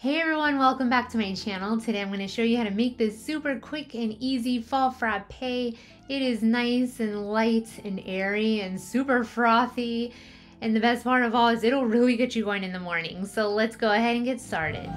Hey everyone, welcome back to my channel. Today I'm going to show you how to make this super quick and easy fall frappe. It is nice and light and airy and super frothy. And the best part of all is it'll really get you going in the morning. So let's go ahead and get started.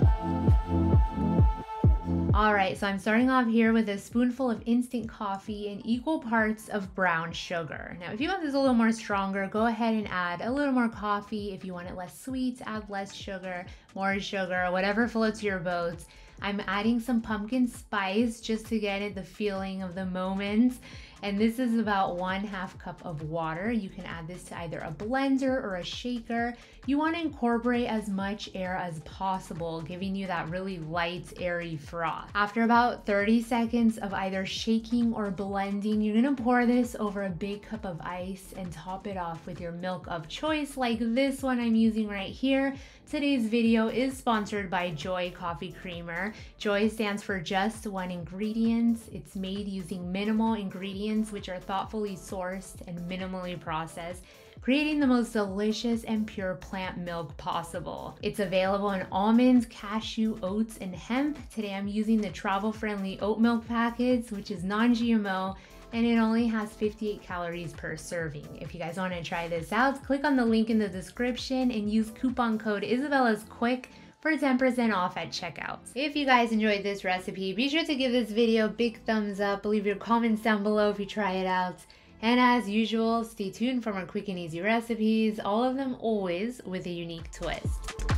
Alright, so I'm starting off here with a spoonful of instant coffee and equal parts of brown sugar. Now, if you want this a little more stronger, go ahead and add a little more coffee. If you want it less sweet, add less sugar, more sugar, whatever floats your boat. I'm adding some pumpkin spice just to get it the feeling of the moment. And this is about 1/2 cup of water. You can add this to either a blender or a shaker. You want to incorporate as much air as possible, giving you that really light, airy froth. After about 30 seconds of either shaking or blending, you're gonna pour this over a big cup of ice and top it off with your milk of choice, like this one I'm using right here. Today's video is sponsored by Joy Coffee Creamer. Joy stands for just one ingredient. It's made using minimal ingredients, which are thoughtfully sourced and minimally processed, creating the most delicious and pure plant milk possible. It's available in almonds, cashew, oats, and hemp. Today I'm using the travel-friendly oat milk packets, which is non-GMO, and it only has 58 calories per serving. If you guys want to try this out, click on the link in the description and use coupon code IsabellaSQuick for 10% off at checkout. If you guys enjoyed this recipe, be sure to give this video a big thumbs up, leave your comments down below if you try it out. And as usual, stay tuned for more quick and easy recipes, all of them always with a unique twist.